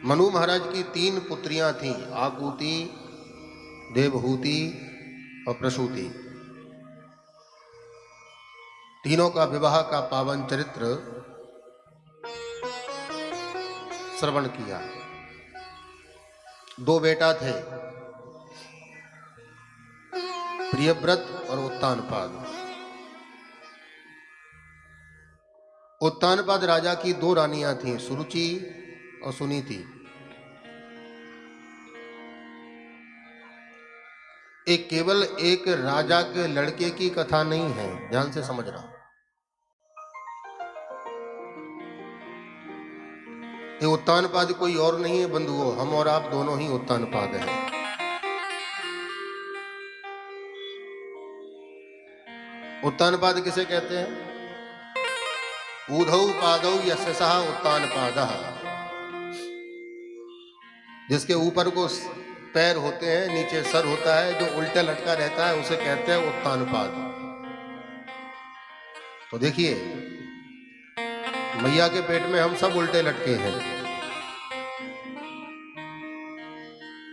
मनु महाराज की 3 पुत्रियां थीं, आकुति, देवहूति और प्रसूति। तीनों का विवाह का पावन चरित्र श्रवण किया। 2 बेटा थे, प्रियव्रत और उत्तानपाद। उत्तानपाद राजा की 2 रानियां थीं, सुरुचि और सुनीति। एक केवल एक राजा के लड़के की कथा नहीं है, ध्यान से समझना। ये उत्तानपाद कोई और नहीं है बंधुओं, हम और आप दोनों ही उत्तानपाद हैं। उत्तानपाद किसे कहते हैं? ऊधौ पादौ यस्य सः उत्तानपादः, जिसके ऊपर को पैर होते हैं, नीचे सर होता है, जो उल्टा लटका रहता है उसे कहते हैं उत्तानपाद। तो देखिए, मैया के पेट में हम सब उल्टे लटके हैं,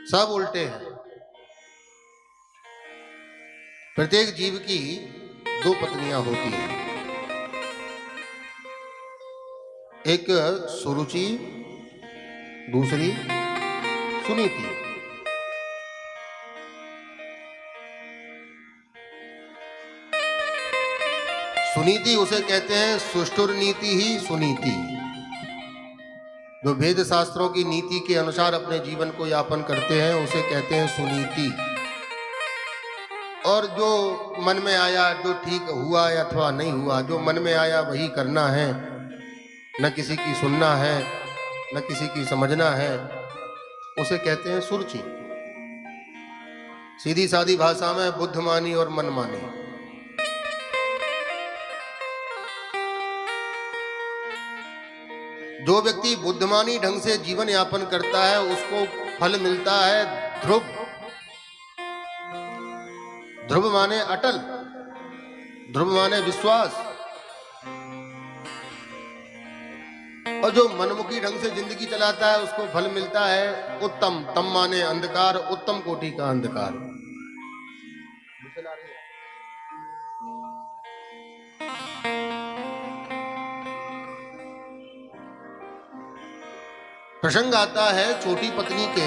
सब उल्टे हैं। प्रत्येक जीव की 2 पत्नियां होती हैं, एक सुरुचि, दूसरी सुनीति। सुनीति उसे कहते हैं सुष्ठुर नीति ही सुनीति, जो वेद शास्त्रों की नीति के अनुसार अपने जीवन को यापन करते हैं उसे कहते हैं सुनीति। और जो मन में आया, जो ठीक हुआ अथवा नहीं हुआ, जो मन में आया वही करना है, न किसी की सुनना है न किसी की समझना है, उसे कहते हैं सुरुचि। सीधी सादी भाषा में बुद्धिमानी और मनमानी। जो व्यक्ति बुद्धिमानी ढंग से जीवन यापन करता है उसको फल मिलता है ध्रुव। ध्रुव माने अटल, ध्रुव माने विश्वास। और जो मनमुखी ढंग से जिंदगी चलाता है उसको फल मिलता है उत्तम। तम माने अंधकार, उत्तम कोटि का अंधकार। प्रसंग आता है छोटी पत्नी के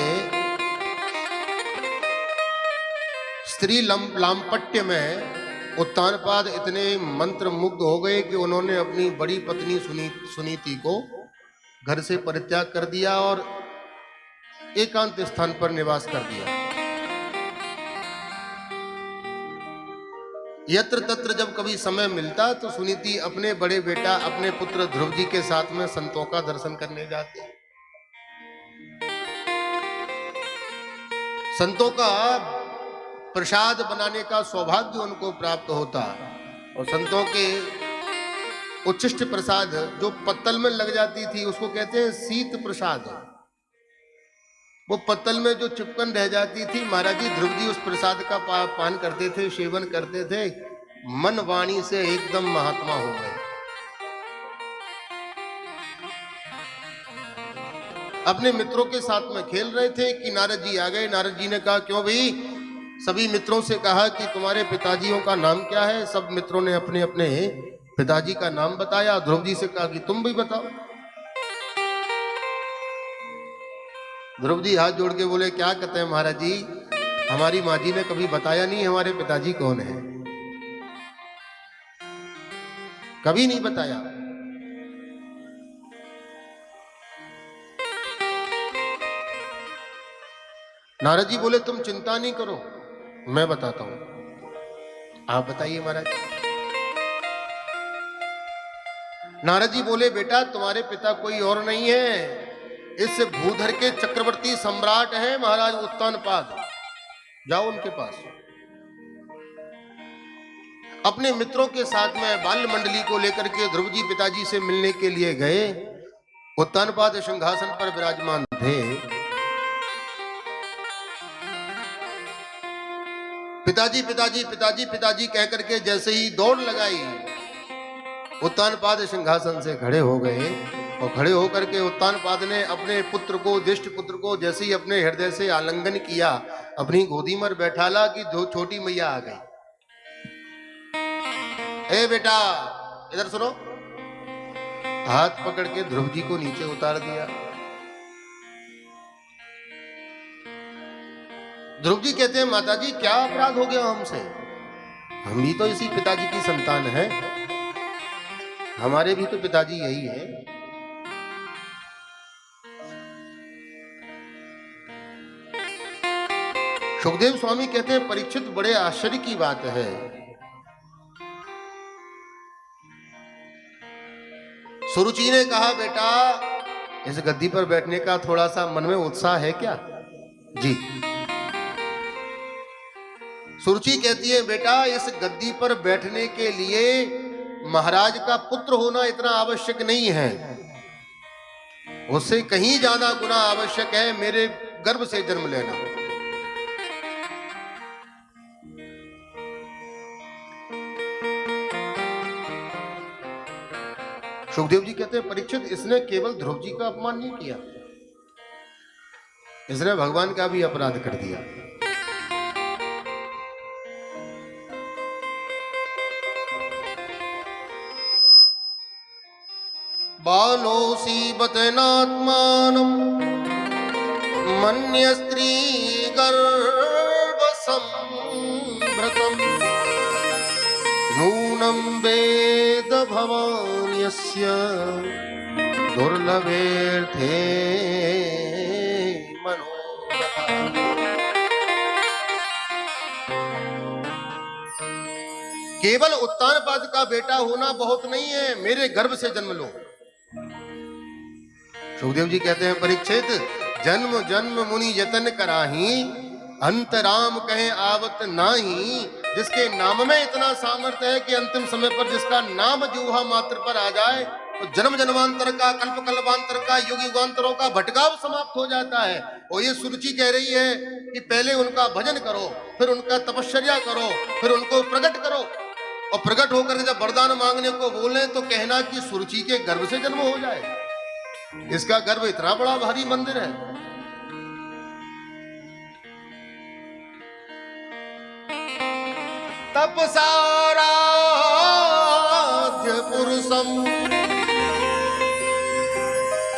स्त्री लांपट्य में उत्तानपाद इतने मंत्र मुग्ध हो गए कि उन्होंने अपनी बड़ी पत्नी सुनीति को घर से परित्याग कर दिया और एकांत स्थान पर निवास कर दिया। यत्र तत्र जब कभी समय मिलता तो सुनीति अपने बड़े बेटा, अपने पुत्र ध्रुव जी के साथ में संतों का दर्शन करने जाती। संतों का प्रसाद बनाने का सौभाग्य उनको प्राप्त होता और संतों के उच्छिष्ट प्रसाद जो पत्तल में लग जाती थी उसको कहते हैं शीत प्रसाद। वो पत्तल में जो चिपकन रह जाती थी, महाराज जी ध्रुव जी उस प्रसाद का पान करते थे, सेवन करते थे, मन वाणी से एकदम महात्मा हो गए। अपने मित्रों के साथ में खेल रहे थे कि नारद जी आ गए। नारद जी ने कहा क्यों भाई? सभी मित्रों से कहा कि तुम्हारे पिताजियों का नाम क्या है। सब मित्रों ने अपने अपने पिताजी का नाम बताया। ध्रुव जी से कहा कि तुम भी बताओ। ध्रुव जी हाथ जोड़ के बोले क्या कहते हैं महाराज जी, हमारी माँ जी ने कभी बताया नहीं हमारे पिताजी कौन है, कभी नहीं बताया। नारद जी बोले तुम चिंता नहीं करो, मैं बताता हूं, आप बताइए महाराज। नारद जी बोले बेटा तुम्हारे पिता कोई और नहीं है, इस भूधर के चक्रवर्ती सम्राट हैं महाराज उत्तानपाद, जाओ उनके पास। अपने मित्रों के साथ में बाल्य मंडली को लेकर के ध्रुव जी पिताजी से मिलने के लिए गए। उत्तानपाद सिंहासन पर विराजमान थे। पिताजी पिताजी पिताजी पिताजी कह करके जैसे ही दौड़ लगाई, उत्तानपाद सिंहासन से खड़े हो गए और खड़े होकर के उत्तानपाद ने अपने पुत्र को, दृष्ट पुत्र को जैसे ही अपने हृदय से आलिंगन किया, अपनी गोदी में बैठाला कि दो छोटी मैया आ गई। ए बेटा इधर सुनो, हाथ पकड़ के ध्रुव जी को नीचे उतार दिया। ध्रुव जी कहते हैं माता जी क्या अपराध हो गया हमसे, हम भी तो इसी पिताजी की संतान हैं, हमारे भी तो पिताजी यही है। सुखदेव स्वामी कहते हैं परीक्षित बड़े आश्चर्य की बात है, सुरुचि ने कहा बेटा इस गद्दी पर बैठने का थोड़ा सा मन में उत्साह है क्या? जी। सुरुचि कहती है बेटा इस गद्दी पर बैठने के लिए महाराज का पुत्र होना इतना आवश्यक नहीं है, उससे कहीं ज्यादा गुना आवश्यक है मेरे गर्भ से जन्म लेना। सुखदेव जी कहते हैं परीक्षित इसने केवल ध्रुव जी का अपमान नहीं किया, इसने भगवान का भी अपराध कर दिया। बालोसी बतनात्मानं मन्य स्त्री गर्भ संभृतम् नूनं वेद भवान् यस्य दुर्लभेऽर्थे मनोरथः। केवल उत्तानपाद का बेटा होना बहुत नहीं है, मेरे गर्भ से जन्म लो। सुखदेव जी कहते हैं परीक्षित जन्म जन्म मुनि यतन कराही, अंतराम कहे आवत नाही। जिसके नाम में इतना सामर्थ्य है कि अंतिम समय पर जिसका नाम जिह्वा मात्र पर आ जाए तो जन्म जन्मांतर का, कल्प कल्पांतर का, युग युगांतरों का भटकाव समाप्त हो जाता है। और ये सुरुचि कह रही है कि पहले उनका भजन करो, फिर उनका तपश्चर्या करो, फिर उनको प्रकट करो, और प्रकट होकर जब वरदान मांगने को बोले तो कहना कि सुरुचि के गर्भ से जन्म हो जाए। इसका गर्भ इतना बड़ा भारी मंदिर है। तपसाराध्य पुरुषम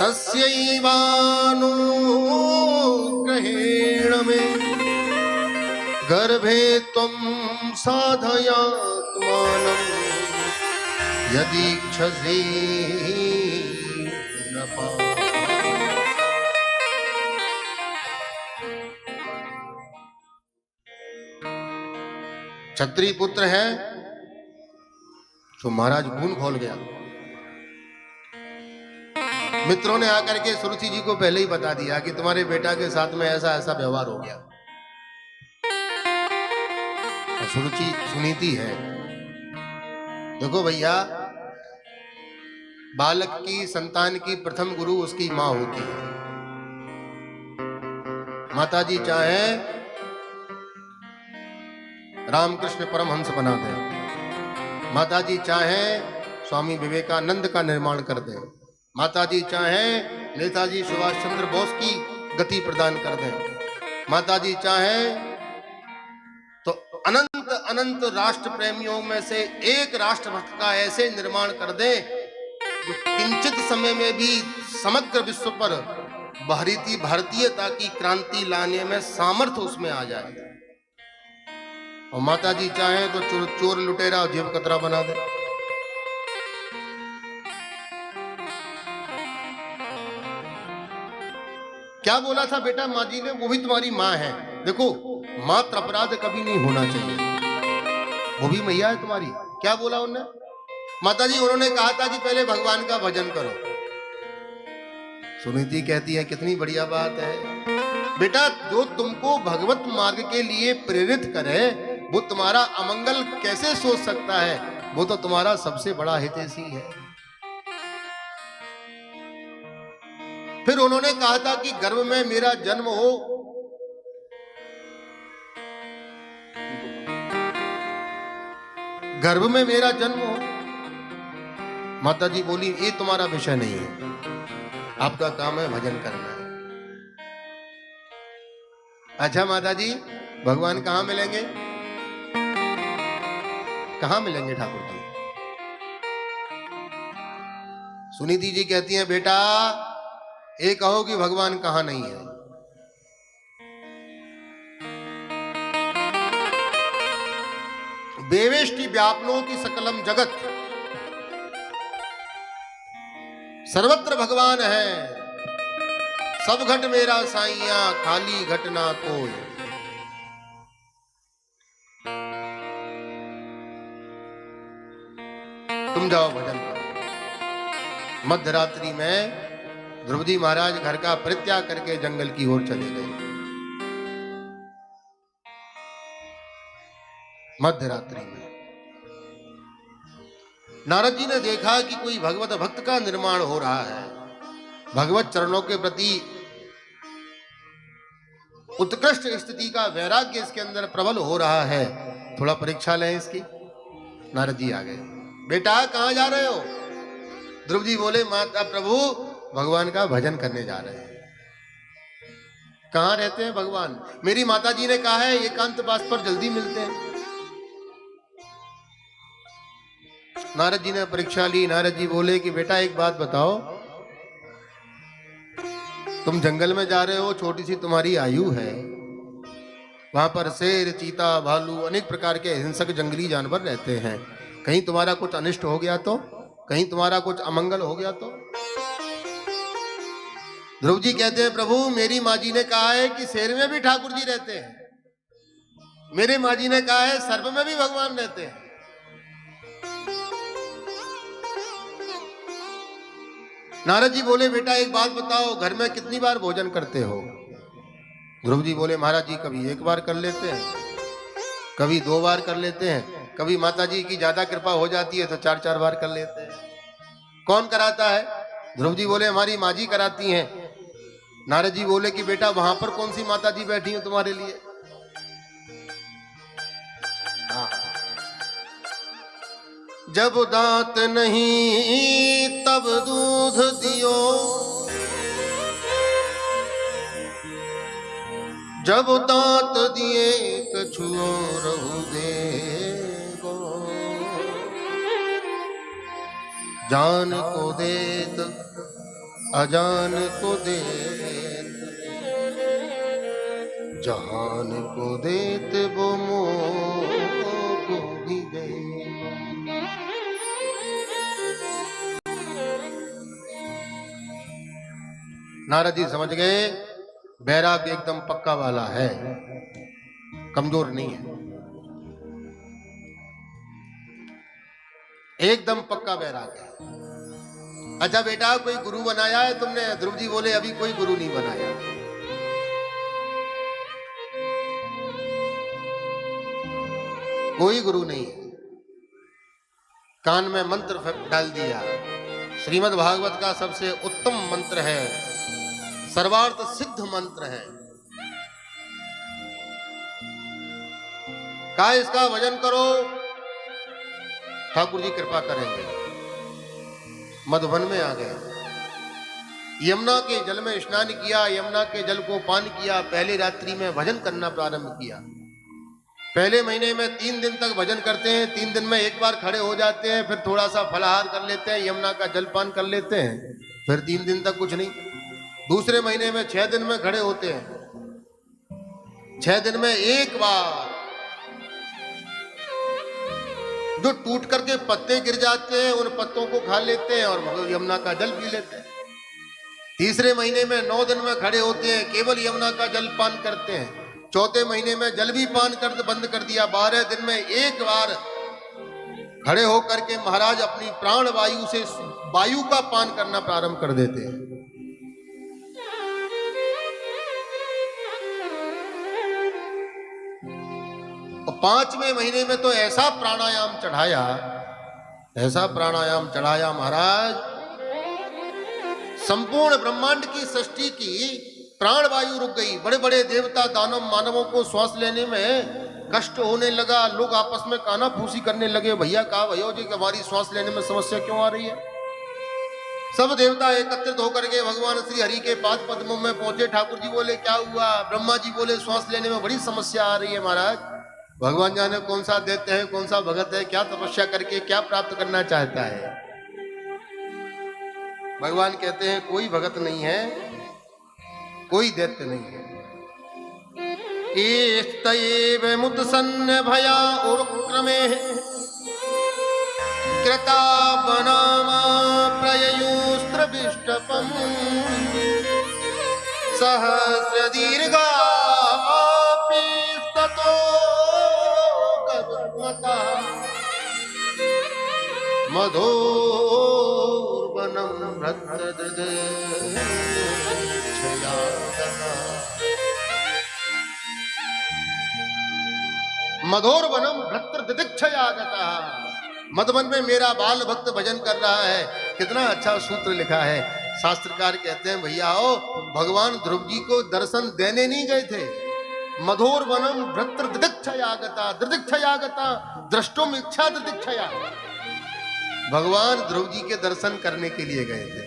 तस्यैवानुग्रहेण में गर्भे त्वं साधयात्मानं यदीक्षसे नपा। क्षत्रिय पुत्र है तो महाराज खून खोल गया। मित्रों ने आकर के सुरुचि जी को पहले ही बता दिया कि तुम्हारे बेटा के साथ में ऐसा ऐसा व्यवहार हो गया। और सुरुचि सुनीति है। देखो भैया, बालक की, संतान की प्रथम गुरु उसकी मां होती है। माताजी चाहे रामकृष्ण परमहंस बना दे, माताजी चाहे स्वामी विवेकानंद का निर्माण कर दे, माताजी चाहे नेताजी सुभाष चंद्र बोस की गति प्रदान कर दे, माताजी चाहे तो अनंत अनंत राष्ट्र प्रेमियों में से एक राष्ट्रभक्त का ऐसे निर्माण कर दे जो किंचित समय में भी समग्र विश्व पर भारतीयता की क्रांति लाने में सामर्थ्य उसमें आ जाए। और माताजी चाहे तो चोर लुटेरा और जेब कतरा बना दे। क्या बोला था बेटा माँ जी ने? वो भी तुम्हारी माँ है। देखो, मात्र अपराध कभी नहीं होना चाहिए, वो भी मैया है तुम्हारी। क्या बोला उन्होंने? माताजी उन्होंने कहा था कि पहले भगवान का भजन करो। सुनीति कहती है कितनी बढ़िया बात है बेटा, जो तुमको भगवत मार्ग के लिए प्रेरित करे वो तुम्हारा अमंगल कैसे सोच सकता है? वो तो तुम्हारा सबसे बड़ा हितैषी है। फिर उन्होंने कहा था कि गर्भ में मेरा जन्म हो, गर्भ में मेरा जन्म हो, माता जी बोली ये तुम्हारा विषय नहीं है, आपका काम है भजन करना। अच्छा माता जी, भगवान कहाँ मिलेंगे? कहाँ मिलेंगे ठाकुर जी? सुनीति जी कहती हैं बेटा ये कहो कि भगवान कहाँ नहीं है। देवेष्टि व्यापनोति सकलम जगत, सर्वत्र भगवान है, सब घट मेरा साइया, खाली घट ना कोई। तुम जाओ भजन करो। मध्य रात्रि में ध्रुव जी महाराज घर का परित्याग करके जंगल की ओर चले गए। मध्य रात्रि में नारद जी ने देखा कि कोई भगवत भक्त का निर्माण हो रहा है, भगवत चरणों के प्रति उत्कृष्ट स्थिति का वैराग्य इसके अंदर प्रबल हो रहा है, थोड़ा परीक्षा लें इसकी। नारद जी आ गए। बेटा कहां जा रहे हो? ध्रुव जी बोले माता प्रभु भगवान का भजन करने जा रहे हैं। कहां रहते हैं भगवान? मेरी माता जी ने कहा है एकांतवास पर जल्दी मिलते हैं। नारद जी ने परीक्षा ली। नारद जी बोले कि बेटा एक बात बताओ, तुम जंगल में जा रहे हो, छोटी सी तुम्हारी आयु है, वहां पर शेर, चीता, भालू, अनेक प्रकार के हिंसक जंगली जानवर रहते हैं, कहीं तुम्हारा कुछ अनिष्ट हो गया तो, कहीं तुम्हारा कुछ अमंगल हो गया तो? ध्रुव जी कहते हैं प्रभु मेरी माँ जी ने कहा है कि शेर में भी ठाकुर जी रहते हैं, मेरे माँ जी ने कहा है सर्प में भी भगवान रहते हैं। नारद जी बोले बेटा एक बात बताओ, घर में कितनी बार भोजन करते हो? ध्रुव जी बोले महाराज जी कभी एक बार कर लेते हैं, कभी 2 बार कर लेते हैं, कभी माता जी की ज्यादा कृपा हो जाती है तो 4-4 बार कर लेते हैं। कौन कराता है? ध्रुव जी बोले हमारी माँ जी कराती हैं। नारद जी बोले कि बेटा वहां पर कौन सी माता जी बैठी हैं तुम्हारे लिए? जब दांत नहीं तब दूध दियो, जब दांत दिए कछुओ रहु देगो, जान को देत अजान को देत, जहान को देत वो मोह को भी दे। नारद जी समझ गए बैराग एकदम पक्का वाला है, कमजोर नहीं है, एकदम पक्का बैराग है। अच्छा बेटा कोई गुरु बनाया है तुमने? ध्रुव जी बोले अभी कोई गुरु नहीं बनाया। कोई गुरु नहीं है। कान में मंत्र डाल दिया। श्रीमद् भागवत का सबसे उत्तम मंत्र है, सर्वार्थ सिद्ध मंत्र है। कहा इसका भजन करो, ठाकुर जी कृपा करेंगे। मधुबन में आ गए, यमुना के जल में स्नान किया, यमुना के जल को पान किया, पहली रात्रि में भजन करना प्रारंभ किया। पहले महीने में 3 दिन तक भजन करते हैं, 3 दिन में एक बार खड़े हो जाते हैं, फिर थोड़ा सा फलाहार कर लेते हैं, यमुना का जलपान कर लेते हैं, फिर 3 दिन तक कुछ नहीं। दूसरे महीने में 6 दिन में खड़े होते हैं, 6 दिन में एक बार जो टूट करके पत्ते गिर जाते हैं उन पत्तों को खा लेते हैं और यमुना का जल पी लेते हैं। तीसरे महीने में 9 दिन में खड़े होते हैं, केवल यमुना का जल पान करते हैं। चौथे महीने में जल भी पान कर बंद कर दिया। 12 दिन में एक बार खड़े होकर के महाराज अपनी प्राण वायु से वायु का पान करना प्रारंभ कर देते हैं। और 5वें महीने में तो ऐसा प्राणायाम चढ़ाया, ऐसा प्राणायाम चढ़ाया महाराज, संपूर्ण ब्रह्मांड की सृष्टि की प्राण वायु रुक गई। बड़े बड़े देवता दानव मानवों को श्वास लेने में कष्ट होने लगा, लोग आपस में काना फूसी करने लगे, भैया कहा भयो जी हमारी श्वास लेने में समस्या क्यों आ रही है। सब देवता एकत्रित होकर के भगवान श्री हरि के पाद पद्मों में पहुंचे। ठाकुर जी बोले क्या हुआ। ब्रह्मा जी बोले श्वास लेने में बड़ी समस्या आ रही है महाराज। भगवान जाने कौन सा दैत्य है, कौन सा भगत है, क्या तपस्या करके क्या प्राप्त करना चाहता है। भगवान कहते हैं कोई भगत नहीं है, कोई दैत्य नहीं है। एस्तएव मुत्सन्न भया उरुक्रमे कृता बनामा प्रययुस्त्रविष्टपम् सहस्र दीर्घापि ततो गरुत्मता मधोर्वनं भद्रदृच्छया। मधोर्वनम भ्रत्र दिदीक्षयागता। मधुवन में मेरा बाल भक्त भजन कर रहा है। कितना अच्छा सूत्र लिखा है। शास्त्रकार कहते हैं भैया ओ भगवान ध्रुव जी को दर्शन देने नहीं गए थे। मधोर्वनम भ्रत्र दिदीक्षयागता, दिदीक्षयागता दृष्टुम इच्छा दिदीक्षया। भगवान ध्रुव जी के दर्शन करने के लिए गए थे।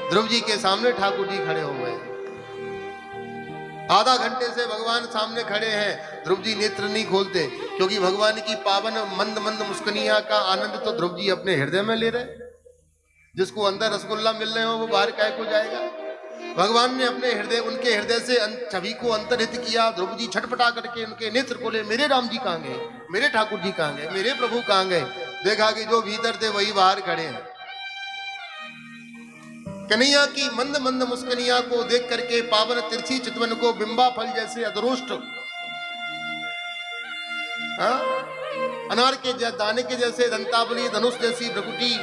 ध्रुव जी के सामने ठाकुर जी खड़े हो गए। आधा घंटे से भगवान सामने खड़े हैं। ध्रुव जी नेत्र नहीं खोलते, क्योंकि भगवान की पावन मंद मंद मुस्कुनिया का आनंद तो ध्रुव जी अपने हृदय में ले रहे। जिसको अंदर रसगुल्ला मिल रहे हो वो बाहर काहे को जाएगा। भगवान ने अपने हृदय, उनके हृदय से छवि को अंतर्हित किया। ध्रुव जी छटपटा करके उनके नेत्र खोले। मेरे राम जी कहाँ गए, मेरे ठाकुर जी कहाँ गए, मेरे प्रभु कहाँ गए। देखा कि जो भीतर थे वही बाहर खड़े हैं। कन्हैया की मंद मंद मुस्कनिया को देख करके पावन तिरछी चितवन को बिंबा फल जैसे अदरोष्ट अनार के दाने के जैसे दंतावली धनुष जैसी भ्रकुटी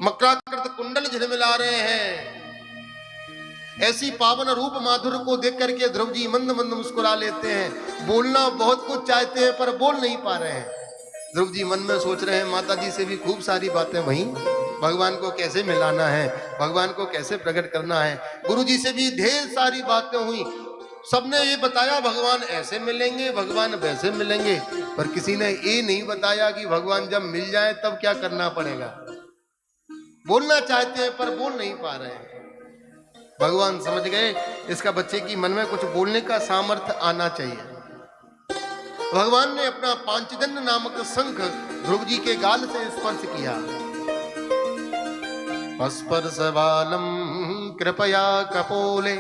मकराकृत कुंडल झिलमिला रहे हैं। ऐसी पावन रूप माधुर्य को देख करके ध्रुव जी मंद मंद मुस्कुरा लेते हैं। बोलना बहुत कुछ चाहते हैं पर बोल नहीं पा रहे हैं। ध्रुव जी मन में सोच रहे हैं माता जी से भी खूब सारी बातें वहीं, भगवान को कैसे मिलाना है, भगवान को कैसे प्रकट करना है। गुरु जी से भी ढेर सारी बातें हुई। सबने ये बताया भगवान ऐसे मिलेंगे, भगवान वैसे मिलेंगे, पर किसी ने ये नहीं बताया कि भगवान जब मिल जाए तब क्या करना पड़ेगा। बोलना चाहते हैं पर बोल नहीं पा रहे हैं। भगवान समझ गए इसका बच्चे की मन में कुछ बोलने का सामर्थ्य आना चाहिए। भगवान ने अपना पांचजन्य नामक शंख ध्रुव जी के गाल से स्पर्श किया। स्पर्श बालम कृपया कपोले।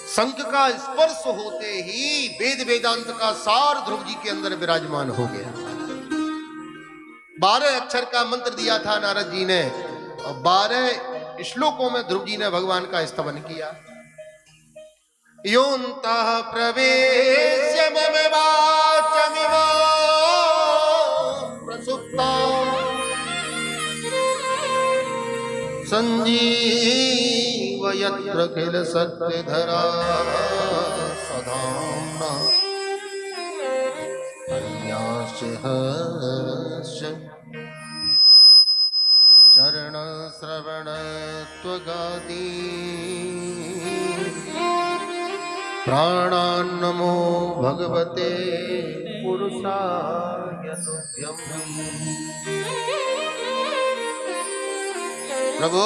शंख का स्पर्श होते ही वेद वेदांत का सार ध्रुव जी के अंदर विराजमान हो गया। 12 अक्षर का मंत्र दिया था नारद जी ने और 12 श्लोकों में ध्रुव जी ने भगवान का स्तवन किया। योऽन्तः प्रवेश्य मम वाचमिव प्रसुप्तां संजीवयत्र किल सत्यधरा सदाम्ना अन्यास्य हस्य चरण श्रवण त्वगादि प्राणान्नमो भगवते पुरुषाय तुभ्यम्। प्रभु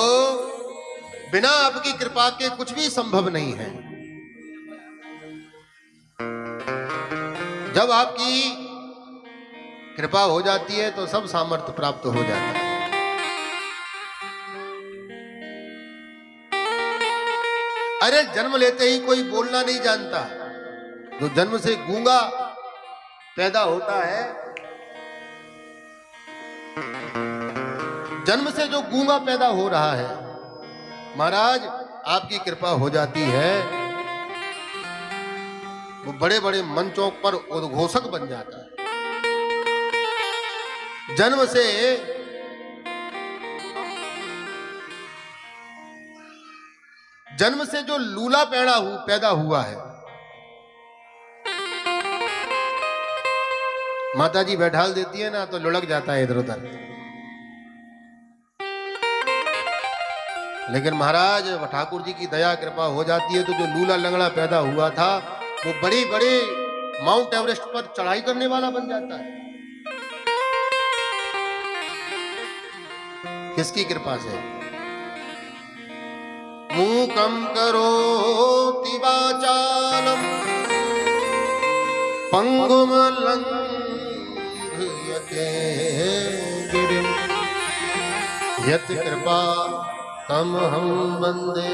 बिना आपकी कृपा के कुछ भी संभव नहीं है। जब आपकी कृपा हो जाती है तो सब सामर्थ्य प्राप्त हो जाता है। अरे जन्म लेते ही कोई बोलना नहीं जानता। जो जन्म से गूंगा पैदा होता है, जन्म से जो गूंगा पैदा हो रहा है, महाराज आपकी कृपा हो जाती है, वो बड़े बड़े मंचों पर उद्घोषक बन जाता है। जन्म से जो लूला पैदा हुआ है, माता जी बैठाल देती है ना तो लुढ़क जाता है इधर उधर। लेकिन महाराज ठाकुर जी की दया कृपा हो जाती है तो जो लूला लंगड़ा पैदा हुआ था वो बड़े बड़े माउंट एवरेस्ट पर चढ़ाई करने वाला बन जाता है। किसकी कृपा से? मूकं करोति वाचालं पंगुम लंघयते गिरिं यत् कृपा तमहं वन्दे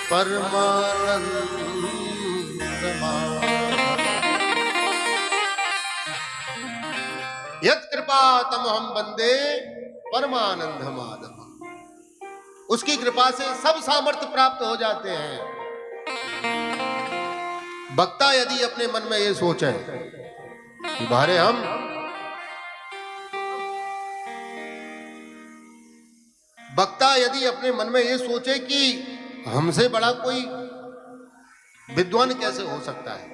परमानन्दमाधवम्। यत् कृपा तमहं वन्दे परमानन्दमाधवम्। उसकी कृपा से सब सामर्थ्य प्राप्त हो जाते हैं। वक्ता यदि अपने मन में ये सोचे कि बारे हम वक्ता यदि अपने मन में ये सोचे कि हमसे बड़ा कोई विद्वान कैसे हो सकता है,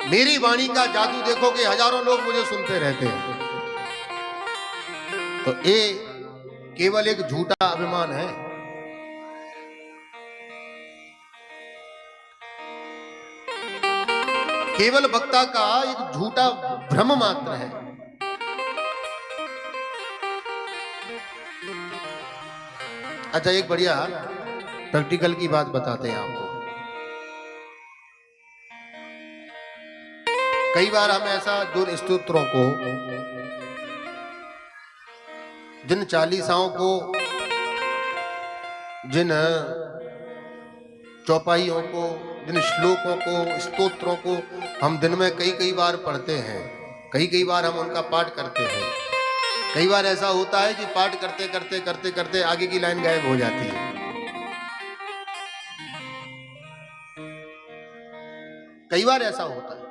मेरी वाणी का जादू देखो कि हजारों लोग मुझे सुनते रहते हैं, तो ये केवल एक झूठा अभिमान है। केवल वक्ता का एक झूठा भ्रम मात्र है। अच्छा, एक बढ़िया प्रैक्टिकल की बात बताते हैं आपको। कई बार हम ऐसा जो स्तोत्रों को, जिन चालीसाओं को, जिन चौपाइयों को, जिन श्लोकों को, स्तोत्रों को हम दिन में कई कई बार पढ़ते हैं, कई कई बार हम उनका पाठ करते हैं। कई बार ऐसा होता है कि पाठ करते करते करते करते आगे की लाइन गायब हो जाती है। कई बार ऐसा होता है।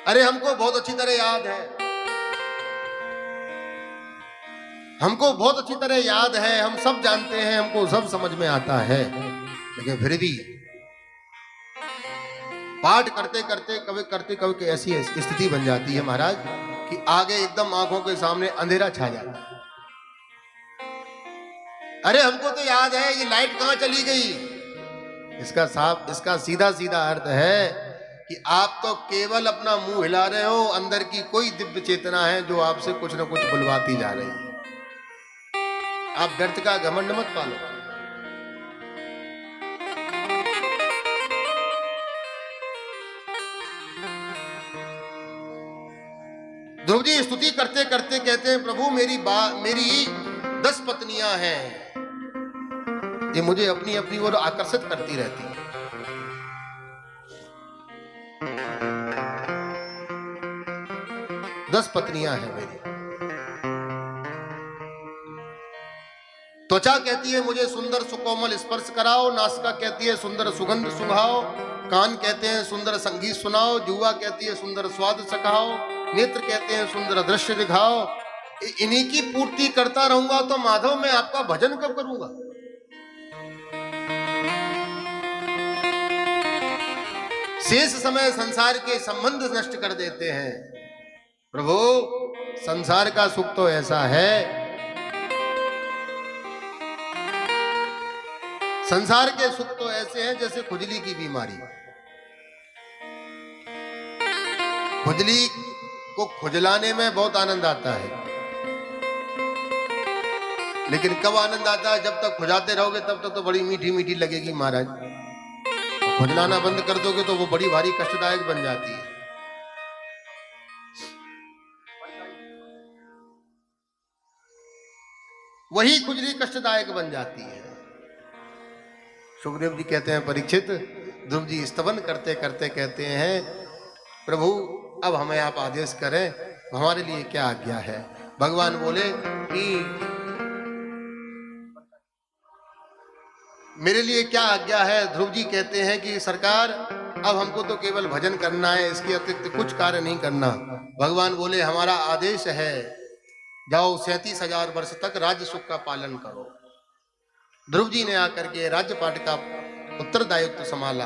अरे हमको बहुत अच्छी तरह याद है, हमको बहुत अच्छी तरह याद है, हम सब जानते हैं, हमको सब समझ में आता है, लेकिन फिर भी पाठ करते करते कभी ऐसी स्थिति बन जाती है महाराज कि आगे एकदम आंखों के सामने अंधेरा छा जाता है। अरे हमको तो याद है, ये लाइट कहां चली गई। इसका सीधा सीधा अर्थ है कि आप तो केवल अपना मुंह हिला रहे हो, अंदर की कोई दिव्य चेतना है जो आपसे कुछ न कुछ बुलवाती जा रही है। आप व्यर्थ का घमंड मत पालो। ध्रुव जी स्तुति करते करते कहते हैं, प्रभु मेरी 10 पत्नियां हैं, ये मुझे अपनी अपनी ओर आकर्षित करती रहती है। 10 पत्नियां हैं मेरी। त्वचा कहती है मुझे सुंदर सुकोमल स्पर्श कराओ, नासिका कहती है सुंदर सुगंध सुंघाओ, कान कहते हैं सुंदर संगीत सुनाओ, जुआ कहती है सुंदर स्वाद चखाओ, नेत्र कहते हैं सुंदर दृश्य दिखाओ। इन्हीं की पूर्ति करता रहूंगा तो माधव मैं आपका भजन कब करूंगा। शेष समय संसार के संबंध नष्ट कर देते हैं। प्रभु संसार का सुख तो ऐसा है, संसार के सुख तो ऐसे हैं जैसे खुजली की बीमारी। खुजली को खुजलाने में बहुत आनंद आता है, लेकिन कब आनंद आता है, जब तक खुजाते रहोगे तब तक तो बड़ी मीठी मीठी लगेगी महाराज। खुजलाना बंद कर दोगे तो वो बड़ी भारी कष्टदायक बन जाती है। वही खुजली कष्टदायक बन जाती है। सुखदेव जी कहते हैं, परीक्षित ध्रुव जी स्तवन करते करते कहते हैं, प्रभु अब हमें आप आदेश करें, हमारे लिए क्या आज्ञा है। भगवान बोले कि मेरे लिए क्या आज्ञा है। ध्रुव जी कहते हैं कि सरकार अब हमको तो केवल भजन करना है, इसके अतिरिक्त कुछ कार्य नहीं करना। भगवान बोले हमारा आदेश है, जाओ 37,000 वर्ष तक राज्य सुख का पालन करो। ध्रुव जी ने आकर के राज्य पाठ का उत्तरदायित्व संभाला।